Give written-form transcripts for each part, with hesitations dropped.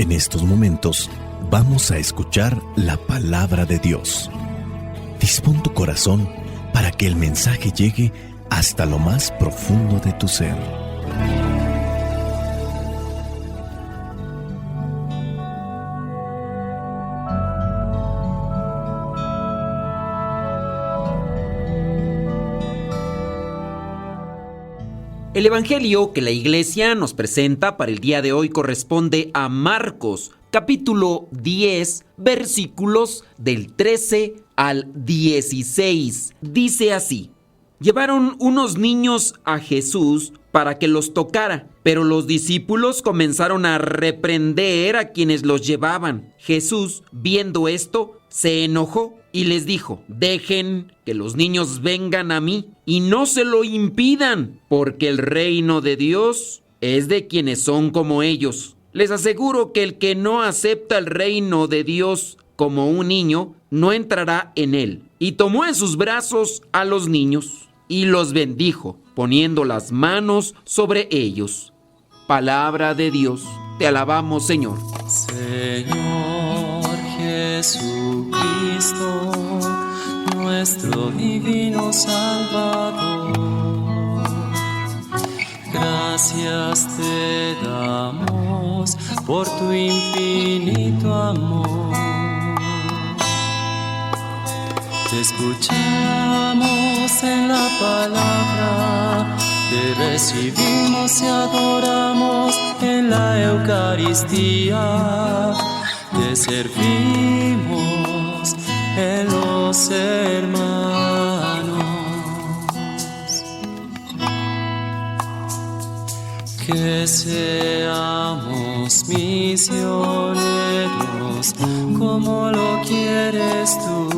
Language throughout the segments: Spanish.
En estos momentos vamos a escuchar la palabra de Dios. Dispón tu corazón para que el mensaje llegue hasta lo más profundo de tu ser. El evangelio que la iglesia nos presenta para el día de hoy corresponde a Marcos, capítulo 10, versículos del 13 al 16. Dice así: Llevaron unos niños a Jesús para que los tocara, pero los discípulos comenzaron a reprender a quienes los llevaban. Jesús, viendo esto, se enojó y les dijo: Dejen que los niños vengan a mí y no se lo impidan, porque el reino de Dios es de quienes son como ellos. Les aseguro que el que no acepta el reino de Dios como un niño, no entrará en él. Y tomó en sus brazos a los niños y los bendijo, poniendo las manos sobre ellos. Palabra de Dios. Te alabamos, Señor. Señor Jesucristo, nuestro divino Salvador, gracias te damos por tu infinito amor. Te escuchamos en la palabra, te recibimos y adoramos en la Eucaristía, te servimos en los hermanos. Que seamos misioneros como lo quieres tú,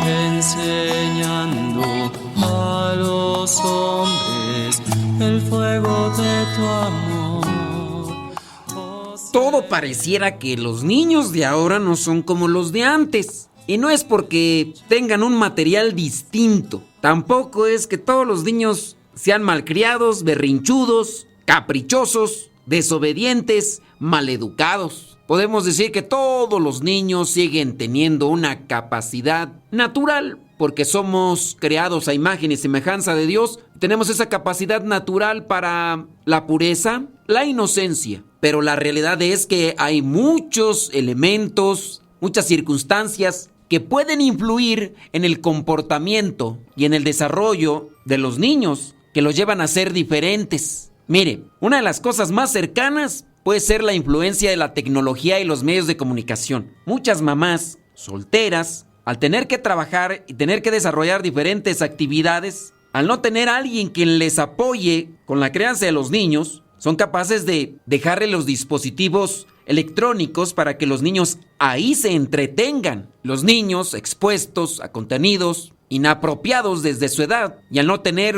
enseñando a los hombres el fuego de tu amor. Todo pareciera que los niños de ahora no son como los de antes. Y no es porque tengan un material distinto. Tampoco es que todos los niños sean malcriados, berrinchudos, caprichosos, desobedientes, maleducados. Podemos decir que todos los niños siguen teniendo una capacidad natural, porque somos creados a imagen y semejanza de Dios. Tenemos esa capacidad natural para la pureza, la inocencia. Pero la realidad es que hay muchos elementos, muchas circunstancias que pueden influir en el comportamiento y en el desarrollo de los niños, que los llevan a ser diferentes. Mire, una de las cosas más cercanas puede ser la influencia de la tecnología y los medios de comunicación. Muchas mamás solteras, al tener que trabajar y tener que desarrollar diferentes actividades, al no tener a alguien que les apoye con la crianza de los niños, son capaces de dejarle los dispositivos electrónicos para que los niños ahí se entretengan. Los niños expuestos a contenidos inapropiados desde su edad, y al no tener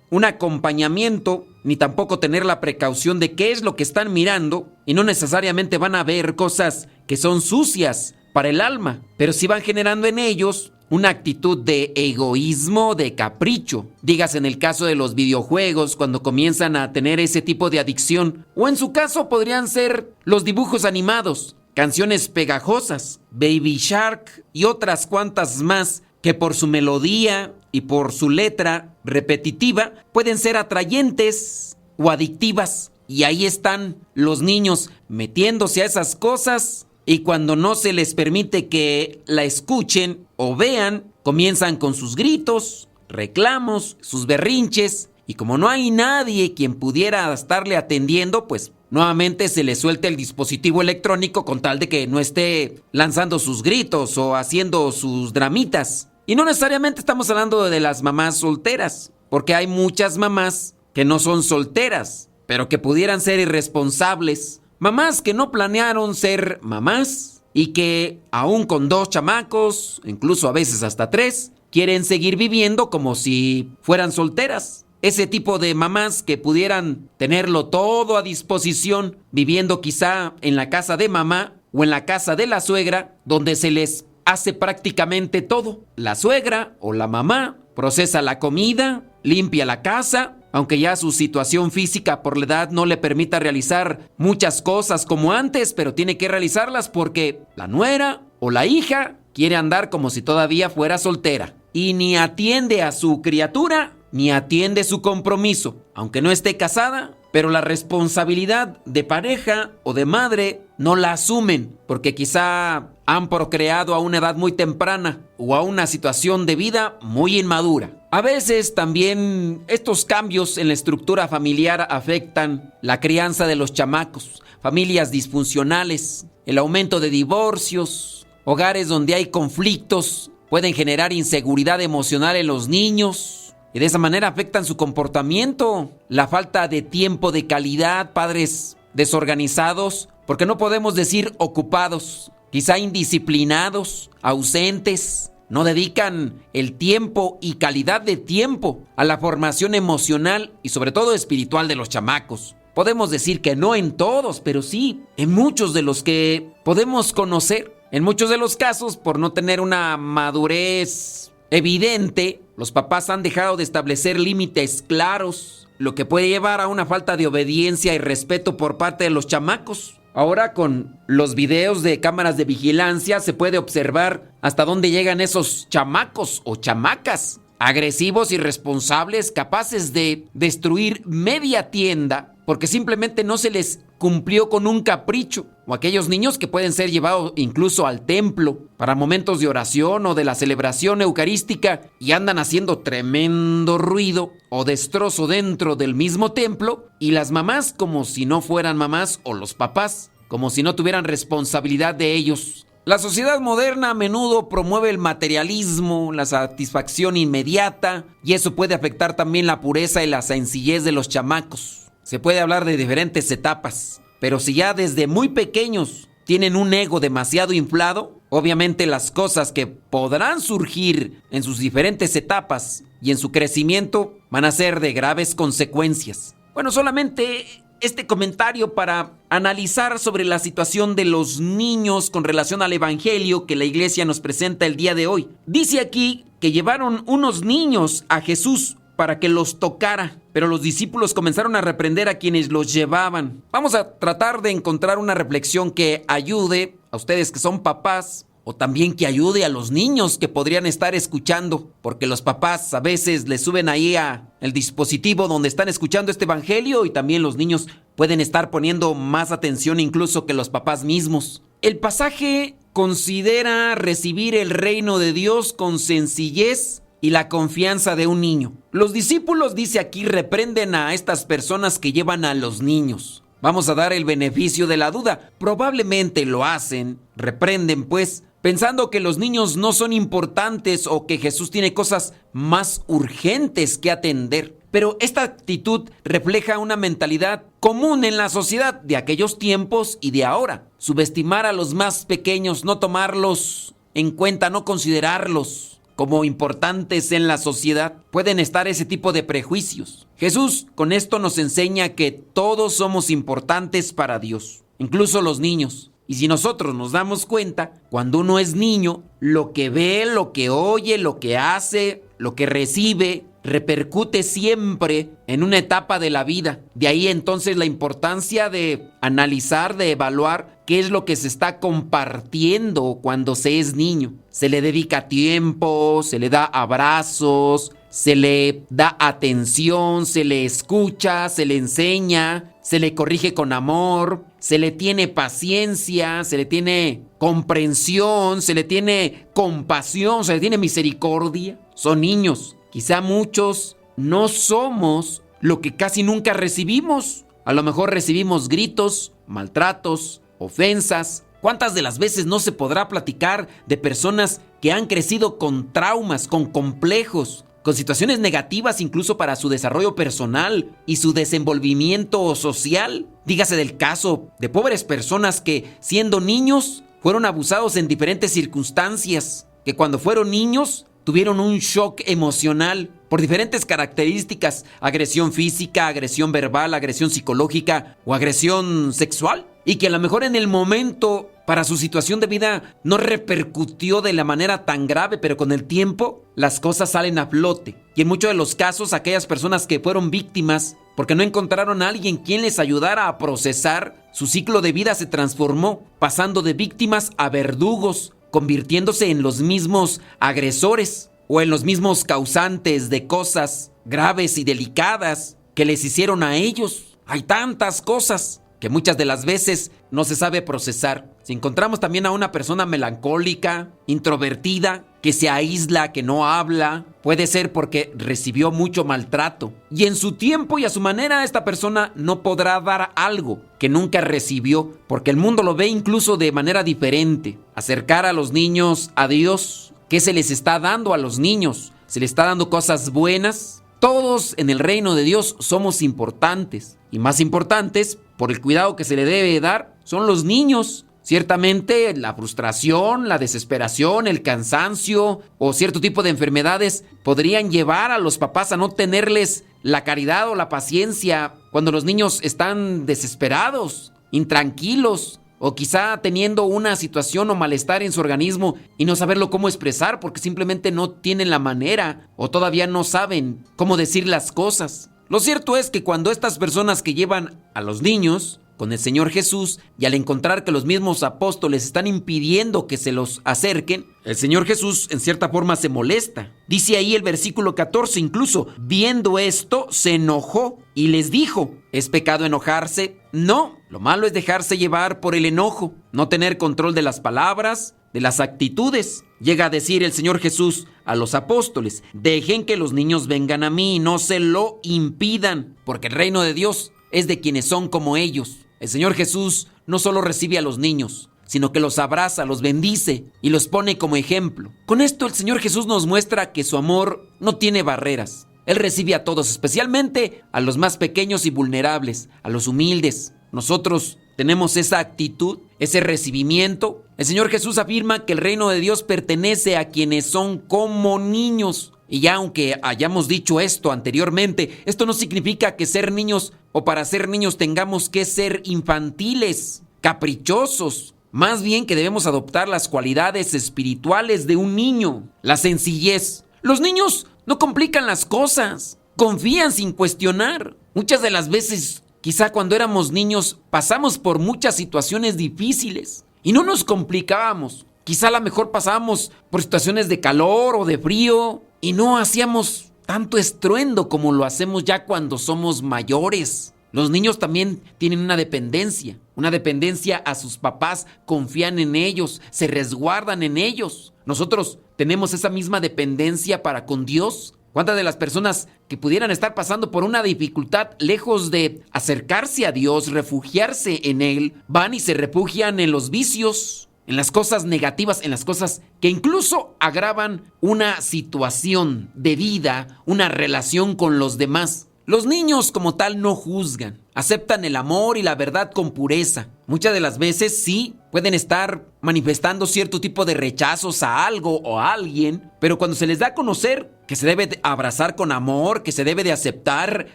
un acompañamiento ni tampoco tener la precaución de qué es lo que están mirando, y no necesariamente van a ver cosas que son sucias para el alma, pero sí van generando en ellos una actitud de egoísmo, de capricho. Dígase en el caso de los videojuegos, cuando comienzan a tener ese tipo de adicción, o en su caso podrían ser los dibujos animados, canciones pegajosas, Baby Shark y otras cuantas más, que por su melodía y por su letra repetitiva pueden ser atrayentes o adictivas. Y ahí están los niños metiéndose a esas cosas, y cuando no se les permite que la escuchen o vean, comienzan con sus gritos, reclamos, sus berrinches, y como no hay nadie quien pudiera estarle atendiendo, pues nuevamente se le suelta el dispositivo electrónico con tal de que no esté lanzando sus gritos o haciendo sus dramitas. Y no necesariamente estamos hablando de las mamás solteras, porque hay muchas mamás que no son solteras, pero que pudieran ser irresponsables. Mamás que no planearon ser mamás y que, aún con 2 chamacos, incluso a veces hasta 3, quieren seguir viviendo como si fueran solteras. Ese tipo de mamás que pudieran tenerlo todo a disposición, viviendo quizá en la casa de mamá o en la casa de la suegra, donde se les hace prácticamente todo. La suegra o la mamá procesa la comida, limpia la casa aunque ya su situación física por la edad no le permita realizar muchas cosas como antes, pero tiene que realizarlas porque la nuera o la hija quiere andar como si todavía fuera soltera y ni atiende a su criatura ni atiende su compromiso, aunque no esté casada, pero la responsabilidad de pareja o de madre no la asumen porque quizá han procreado a una edad muy temprana o a una situación de vida muy inmadura. A veces también estos cambios en la estructura familiar afectan la crianza de los chamacos, familias disfuncionales, el aumento de divorcios, hogares donde hay conflictos pueden generar inseguridad emocional en los niños. Y de esa manera afectan su comportamiento, la falta de tiempo de calidad, padres desorganizados, porque no podemos decir ocupados, quizá indisciplinados, ausentes, no dedican el tiempo y calidad de tiempo a la formación emocional y sobre todo espiritual de los chamacos. Podemos decir que no en todos, pero sí en muchos de los que podemos conocer. En muchos de los casos, por no tener una madurez evidente, los papás han dejado de establecer límites claros, lo que puede llevar a una falta de obediencia y respeto por parte de los chamacos. Ahora con los videos de cámaras de vigilancia se puede observar hasta dónde llegan esos chamacos o chamacas, agresivos, irresponsables, capaces de destruir media tienda porque simplemente no se les cumplió con un capricho, o aquellos niños que pueden ser llevados incluso al templo para momentos de oración o de la celebración eucarística y andan haciendo tremendo ruido o destrozo dentro del mismo templo, y las mamás como si no fueran mamás, o los papás como si no tuvieran responsabilidad de ellos. La sociedad moderna a menudo promueve el materialismo, la satisfacción inmediata, y eso puede afectar también la pureza y la sencillez de los chamacos. Se puede hablar de diferentes etapas, pero si ya desde muy pequeños tienen un ego demasiado inflado, obviamente las cosas que podrán surgir en sus diferentes etapas y en su crecimiento van a ser de graves consecuencias. Bueno, solamente este comentario para analizar sobre la situación de los niños con relación al evangelio que la iglesia nos presenta el día de hoy. Dice aquí que llevaron unos niños a Jesús para que los tocara, pero los discípulos comenzaron a reprender a quienes los llevaban. Vamos a tratar de encontrar una reflexión que ayude a ustedes que son papás, o también que ayude a los niños que podrían estar escuchando, porque los papás a veces le suben ahí a el dispositivo donde están escuchando este evangelio, y también los niños pueden estar poniendo más atención incluso que los papás mismos. El pasaje considera recibir el reino de Dios con sencillez y la confianza de un niño. Los discípulos, dice aquí, reprenden a estas personas que llevan a los niños. Vamos a dar el beneficio de la duda. Probablemente lo hacen, reprenden pues, pensando que los niños no son importantes o que Jesús tiene cosas más urgentes que atender. Pero esta actitud refleja una mentalidad común en la sociedad de aquellos tiempos y de ahora. Subestimar a los más pequeños, no tomarlos en cuenta, no considerarlos como importantes en la sociedad. Pueden estar ese tipo de prejuicios. Jesús con esto nos enseña que todos somos importantes para Dios, incluso los niños. Y si nosotros nos damos cuenta, cuando uno es niño, lo que ve, lo que oye, lo que hace, lo que recibe, repercute siempre en una etapa de la vida. De ahí entonces la importancia de analizar, de evaluar qué es lo que se está compartiendo cuando se es niño. Se le dedica tiempo, se le da abrazos, se le da atención, se le escucha, se le enseña, se le corrige con amor, se le tiene paciencia, se le tiene comprensión, se le tiene compasión, se le tiene misericordia. Son niños. Quizá muchos no somos lo que casi nunca recibimos. A lo mejor recibimos gritos, maltratos, ofensas. ¿Cuántas de las veces no se podrá platicar de personas que han crecido con traumas, con complejos, con situaciones negativas incluso para su desarrollo personal y su desenvolvimiento social? Dígase del caso de pobres personas que, siendo niños, fueron abusados en diferentes circunstancias, que cuando fueron niños tuvieron un shock emocional por diferentes características: agresión física, agresión verbal, agresión psicológica o agresión sexual, y que a lo mejor en el momento para su situación de vida no repercutió de la manera tan grave, pero con el tiempo las cosas salen a flote. Y en muchos de los casos, aquellas personas que fueron víctimas porque no encontraron a alguien quien les ayudara a procesar, su ciclo de vida se transformó, pasando de víctimas a verdugos, convirtiéndose en los mismos agresores o en los mismos causantes de cosas graves y delicadas que les hicieron a ellos. Hay tantas cosas que muchas de las veces no se sabe procesar. Si encontramos también a una persona melancólica, introvertida, que se aísla, que no habla, puede ser porque recibió mucho maltrato. Y en su tiempo y a su manera, esta persona no podrá dar algo que nunca recibió, porque el mundo lo ve incluso de manera diferente. Acercar a los niños a Dios. ¿Qué se les está dando a los niños? ¿Se les está dando cosas buenas? Todos en el reino de Dios somos importantes. Y más importantes, por el cuidado que se le debe dar, son los niños. Ciertamente la frustración, la desesperación, el cansancio o cierto tipo de enfermedades podrían llevar a los papás a no tenerles la caridad o la paciencia cuando los niños están desesperados, intranquilos o quizá teniendo una situación o malestar en su organismo y no saberlo cómo expresar porque simplemente no tienen la manera o todavía no saben cómo decir las cosas. Lo cierto es que cuando estas personas que llevan a los niños con el Señor Jesús y al encontrar que los mismos apóstoles están impidiendo que se los acerquen, el Señor Jesús en cierta forma se molesta. Dice ahí el versículo 14, incluso, viendo esto, se enojó y les dijo, ¿es pecado enojarse? No, lo malo es dejarse llevar por el enojo, no tener control de las palabras, de las actitudes. Llega a decir el Señor Jesús a los apóstoles, dejen que los niños vengan a mí y no se lo impidan, porque el reino de Dios es de quienes son como ellos. El Señor Jesús no solo recibe a los niños, sino que los abraza, los bendice y los pone como ejemplo. Con esto el Señor Jesús nos muestra que su amor no tiene barreras. Él recibe a todos, especialmente a los más pequeños y vulnerables, a los humildes. Nosotros tenemos esa actitud, ese recibimiento. El Señor Jesús afirma que el reino de Dios pertenece a quienes son como niños. Y ya aunque hayamos dicho esto anteriormente, esto no significa que ser niños o para ser niños tengamos que ser infantiles, caprichosos. Más bien que debemos adoptar las cualidades espirituales de un niño, la sencillez. Los niños no complican las cosas, confían sin cuestionar. Muchas de las veces, quizá cuando éramos niños, pasamos por muchas situaciones difíciles y no nos complicábamos. Quizá a lo mejor pasábamos por situaciones de calor o de frío y no hacíamos tanto estruendo como lo hacemos ya cuando somos mayores. Los niños también tienen una dependencia a sus papás, confían en ellos, se resguardan en ellos. Nosotros tenemos esa misma dependencia para con Dios. ¿Cuántas de las personas que pudieran estar pasando por una dificultad, lejos de acercarse a Dios, refugiarse en Él, van y se refugian en los vicios, en las cosas negativas, en las cosas que incluso agravan una situación de vida, una relación con los demás? Los niños como tal no juzgan, aceptan el amor y la verdad con pureza. Muchas de las veces sí pueden estar manifestando cierto tipo de rechazos a algo o a alguien, pero cuando se les da a conocer que se debe de abrazar con amor, que se debe de aceptar,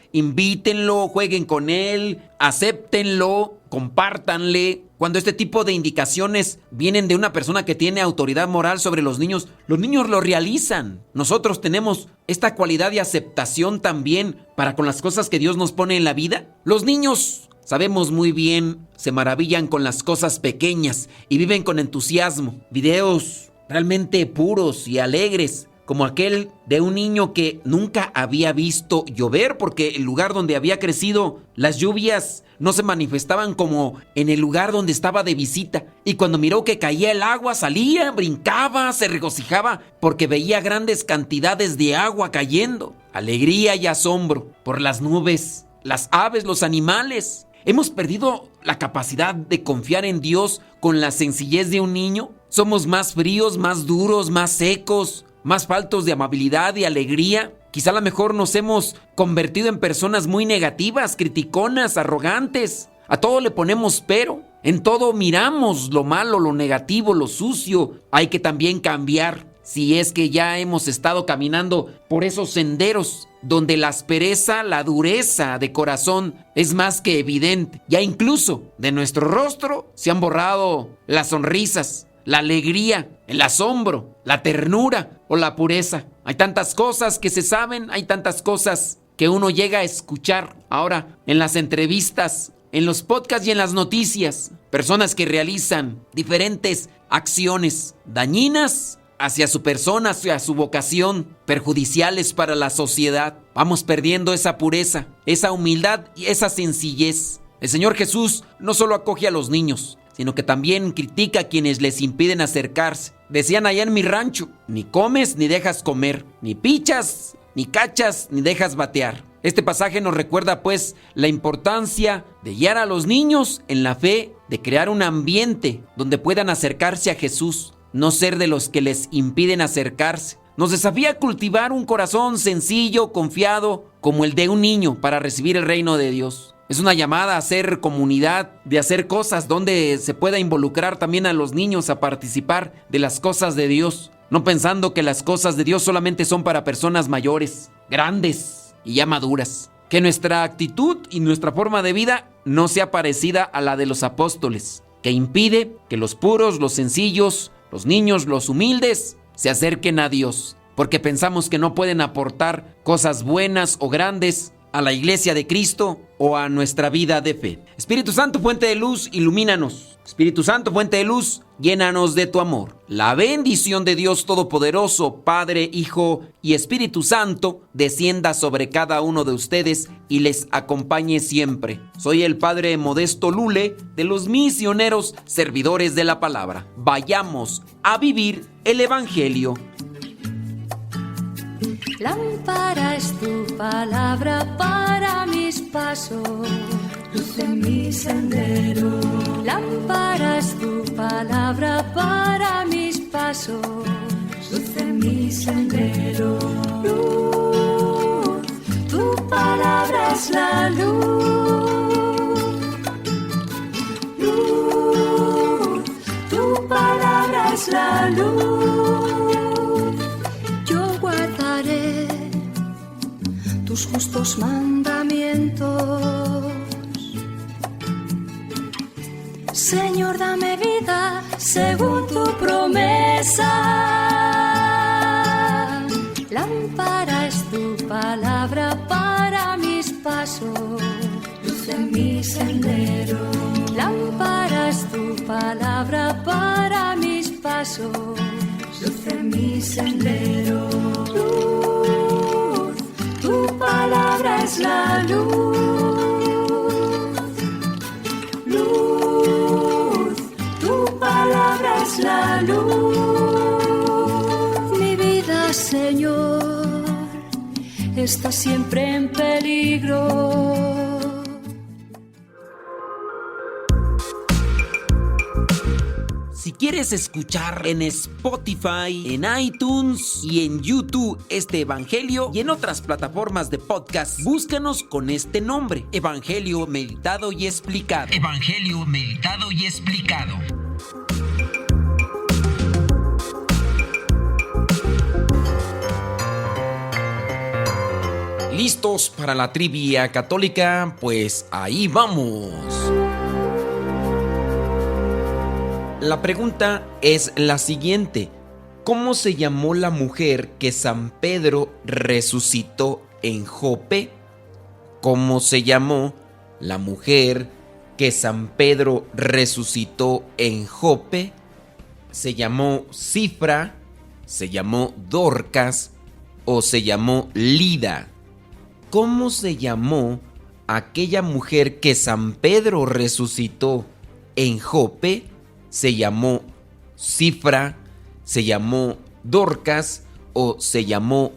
invítenlo, jueguen con él, acéptenlo, compártanle. Cuando este tipo de indicaciones vienen de una persona que tiene autoridad moral sobre los niños lo realizan. Nosotros tenemos esta cualidad de aceptación también para con las cosas que Dios nos pone en la vida. Los niños, sabemos muy bien, se maravillan con las cosas pequeñas y viven con entusiasmo. Videos realmente puros y alegres, como aquel de un niño que nunca había visto llover porque el lugar donde había crecido, las lluvias no se manifestaban como en el lugar donde estaba de visita. Y cuando miró que caía el agua, salía, brincaba, se regocijaba porque veía grandes cantidades de agua cayendo. Alegría y asombro por las nubes, las aves, los animales. ¿Hemos perdido la capacidad de confiar en Dios con la sencillez de un niño? ¿Somos más fríos, más duros, más secos, más faltos de amabilidad y alegría? Quizá a lo mejor nos hemos convertido en personas muy negativas, criticonas, arrogantes. A todo le ponemos pero. En todo miramos lo malo, lo negativo, lo sucio. Hay que también cambiar. si es que ya hemos estado caminando por esos senderos donde la aspereza, la dureza de corazón es más que evidente. Ya incluso de nuestro rostro se han borrado las sonrisas, la alegría, el asombro, la ternura o la pureza. Hay tantas cosas que se saben, hay tantas cosas que uno llega a escuchar ahora en las entrevistas, en los podcasts y en las noticias. Personas que realizan diferentes acciones dañinas hacia su persona, hacia su vocación, perjudiciales para la sociedad. Vamos perdiendo esa pureza, esa humildad y esa sencillez. El Señor Jesús no solo acoge a los niños, sino que también critica a quienes les impiden acercarse. Decían allá en mi rancho: ni comes ni dejas comer, ni pichas, ni cachas, ni dejas batear. Este pasaje nos recuerda pues la importancia de guiar a los niños en la fe, de crear un ambiente donde puedan acercarse a Jesús, no ser de los que les impiden acercarse. Nos desafía a cultivar un corazón sencillo, confiado, como el de un niño para recibir el reino de Dios. Es una llamada a hacer comunidad, de hacer cosas donde se pueda involucrar también a los niños a participar de las cosas de Dios, no pensando que las cosas de Dios solamente son para personas mayores, grandes y ya maduras. Que nuestra actitud y nuestra forma de vida no sea parecida a la de los apóstoles, que impide que los puros, los sencillos, los niños, los humildes, se acerquen a Dios, porque pensamos que no pueden aportar cosas buenas o grandes a la iglesia de Cristo o a nuestra vida de fe. Espíritu Santo, fuente de luz, ilumínanos. Espíritu Santo, fuente de luz, llénanos de tu amor. La bendición de Dios Todopoderoso, Padre, Hijo y Espíritu Santo, descienda sobre cada uno de ustedes y les acompañe siempre. Soy el Padre Modesto Lule, de los misioneros servidores de la palabra. Vayamos a vivir el Evangelio. Lámpara es tu palabra para mis pasos, luz en mi sendero. Lámpara es tu palabra para mis pasos, luz en mi sendero. Luz, tu palabra es la luz. Luz, tu palabra es la luz. Tus justos mandamientos. Señor, dame vida según tu promesa. Lámpara es tu palabra para mis pasos, luz en mi sendero. Lámpara es tu palabra para mis pasos, luz en mi sendero. Tu palabra es la luz, luz, tu palabra es la luz. Mi vida, Señor, está siempre en peligro. Si quieres escuchar en Spotify, en iTunes y en YouTube este Evangelio y en otras plataformas de podcast, búscanos con este nombre: Evangelio Meditado y Explicado. Evangelio Meditado y Explicado. ¿Listos para la trivia católica? Pues ahí vamos. La pregunta es la siguiente: ¿cómo se llamó la mujer que San Pedro resucitó en Jope? ¿Cómo se llamó la mujer que San Pedro resucitó en Jope? ¿Se llamó Cifra, se llamó Dorcas o se llamó Lida? ¿Cómo se llamó aquella mujer que San Pedro resucitó en Jope? ¿Se llamó Cifra, se llamó Dorcas o se llamó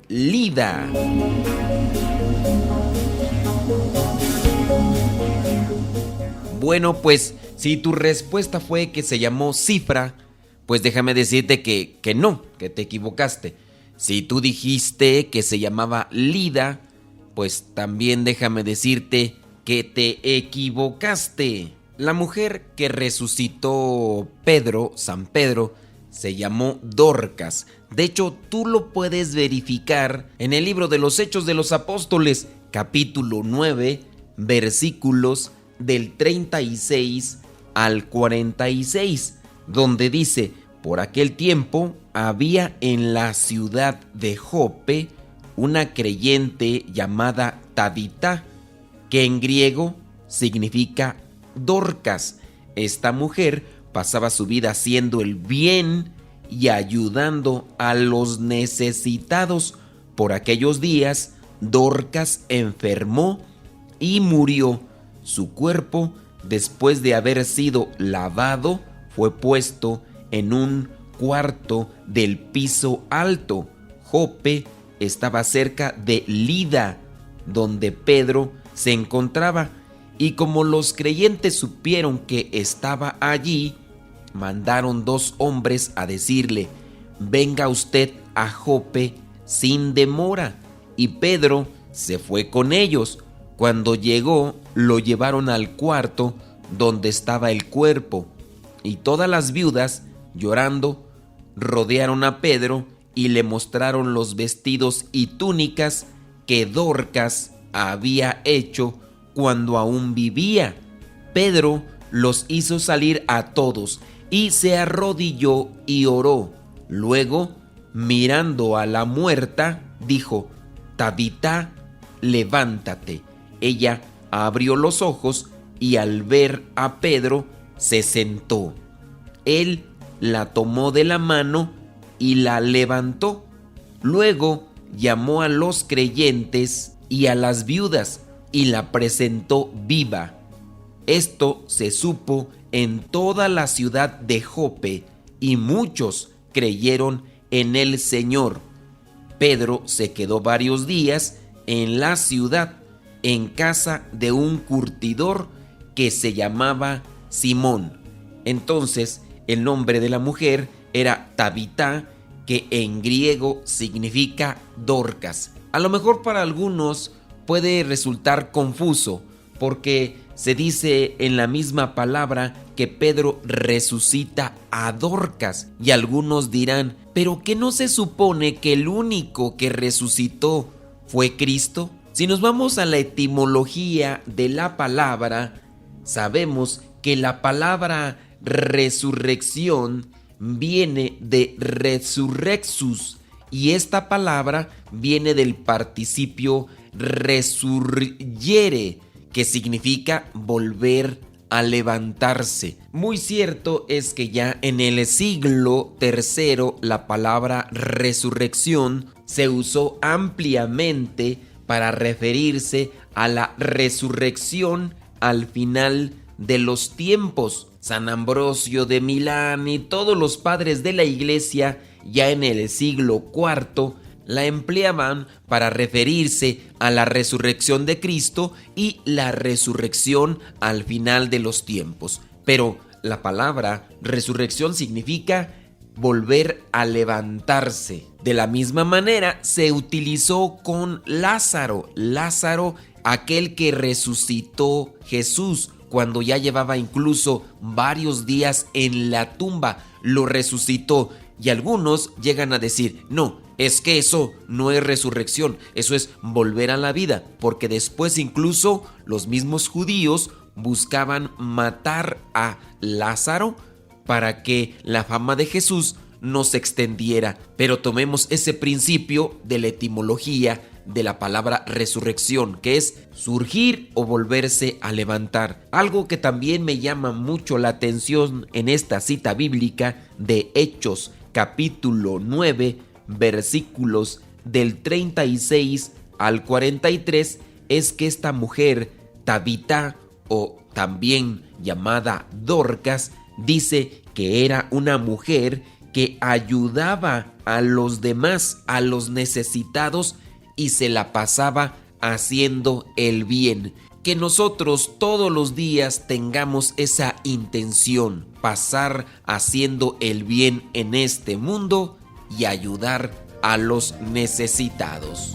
Lida? Bueno, pues si tu respuesta fue que se llamó Cifra, pues déjame decirte que no, que te equivocaste. Si tú dijiste que se llamaba Lida, pues también déjame decirte que te equivocaste. La mujer que resucitó Pedro, San Pedro, se llamó Dorcas. De hecho, tú lo puedes verificar en el libro de los Hechos de los Apóstoles, capítulo 9, versículos del 36 al 46, donde dice: por aquel tiempo había en la ciudad de Jope una creyente llamada Tabita, que en griego significa Dorcas. Esta mujer pasaba su vida haciendo el bien y ayudando a los necesitados. Por aquellos días, Dorcas enfermó y murió. Su cuerpo, después de haber sido lavado, fue puesto en un cuarto del piso alto. Jope estaba cerca de Lida, donde Pedro se encontraba, y como los creyentes supieron que estaba allí, mandaron 2 hombres a decirle: venga usted a Jope sin demora. Y Pedro se fue con ellos. Cuando llegó, lo llevaron al cuarto donde estaba el cuerpo, y todas las viudas, llorando, rodearon a Pedro y le mostraron los vestidos y túnicas que Dorcas había hecho cuando aún vivía. Pedro los hizo salir a todos y se arrodilló y oró. Luego, mirando a la muerta, dijo: Tabita, levántate. Ella abrió los ojos y al ver a Pedro se sentó. Él la tomó de la mano y la levantó. Luego llamó a los creyentes y a las viudas y la presentó viva. Esto se supo en toda la ciudad de Jope y muchos creyeron en el Señor. Pedro se quedó varios días en la ciudad, en casa de un curtidor que se llamaba Simón. Entonces el nombre de la mujer era Tabita, que en griego significa Dorcas. A lo mejor para algunos puede resultar confuso, porque se dice en la misma palabra que Pedro resucita a Dorcas, y algunos dirán: ¿pero qué no se supone que el único que resucitó fue Cristo? Si nos vamos a la etimología de la palabra, sabemos que la palabra resurrección viene de resurrexus, y esta palabra viene del participio resurgere, que significa volver a levantarse. Muy cierto es que ya en el siglo III la palabra resurrección se usó ampliamente para referirse a la resurrección al final de los tiempos. San Ambrosio de Milán y todos los padres de la Iglesia ya en el siglo IV la empleaban para referirse a la resurrección de Cristo y la resurrección al final de los tiempos. Pero la palabra resurrección significa volver a levantarse. De la misma manera se utilizó con Lázaro. Lázaro, aquel que resucitó Jesús cuando ya llevaba incluso varios días en la tumba, lo resucitó. Y algunos llegan a decir: no, es que eso no es resurrección, eso es volver a la vida, porque después incluso los mismos judíos buscaban matar a Lázaro para que la fama de Jesús no se extendiera. Pero tomemos ese principio de la etimología de la palabra resurrección, que es surgir o volverse a levantar. Algo que también me llama mucho la atención en esta cita bíblica de Hechos, capítulo 9, versículos del 36 al 43, es que esta mujer, Tabita, o también llamada Dorcas, dice que era una mujer que ayudaba a los demás, a los necesitados, y se la pasaba haciendo el bien. Que nosotros todos los días tengamos esa intención, pasar haciendo el bien en este mundo y ayudar a los necesitados.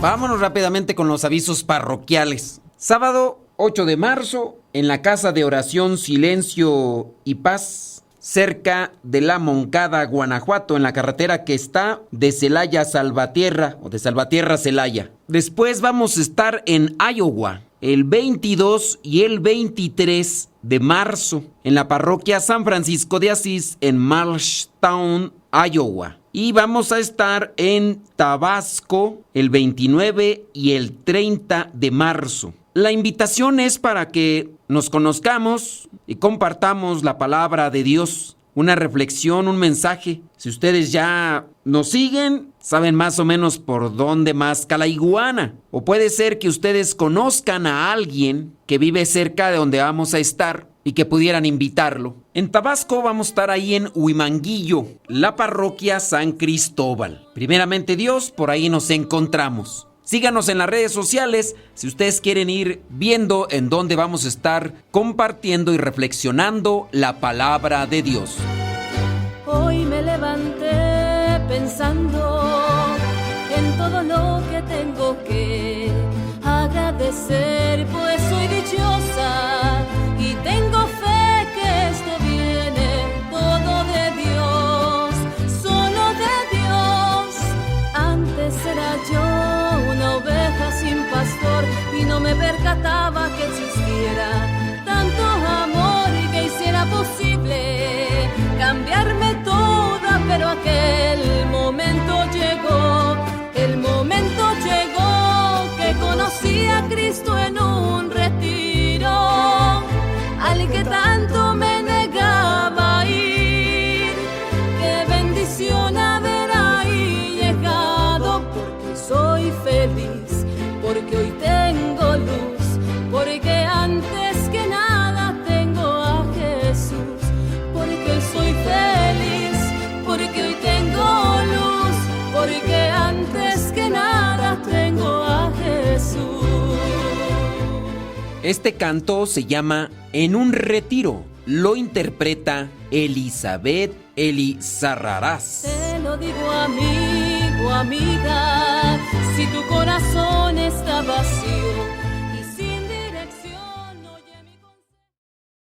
Vámonos rápidamente con los avisos parroquiales. Sábado 8 de marzo, en la Casa de Oración Silencio y Paz, cerca de La Moncada, Guanajuato, en la carretera que está de Celaya a Salvatierra, o de Salvatierra a Celaya. Después vamos a estar en Iowa, el 22 y el 23 de marzo, en la parroquia San Francisco de Asís, en Marshtown, Iowa. Y vamos a estar en Tabasco el 29 y el 30 de marzo. La invitación es para que nos conozcamos y compartamos la palabra de Dios, una reflexión, un mensaje. Si ustedes ya nos siguen, saben más o menos por dónde masca la iguana. O puede ser que ustedes conozcan a alguien que vive cerca de donde vamos a estar y que pudieran invitarlo. En Tabasco vamos a estar ahí en Huimanguillo, la parroquia San Cristóbal. Primeramente Dios, por ahí nos encontramos. Síganos en las redes sociales si ustedes quieren ir viendo en dónde vamos a estar compartiendo y reflexionando la palabra de Dios. Hoy me levanté pensando en todo lo que tengo que agradecer, pues soy dichosa y tengo fe que esto viene todo de Dios, solo de Dios. Antes era yo una oveja sin pastor y no me percataba que existiera tanto amor y que hiciera posible cambiarme toda, pero aquel momento llegó, el momento llegó que conocí a Cristo en un retiro, al que tanto me negaba ir. Qué bendición haber ahí llegado, porque soy feliz, porque hoy tengo luz, porque antes que nada tengo a Jesús, porque soy feliz, porque hoy tengo luz, porque antes que nada tengo a Jesús. Este canto se llama En un retiro. Lo interpreta Elizabeth Elizarrarás. Te lo digo amigo, amiga.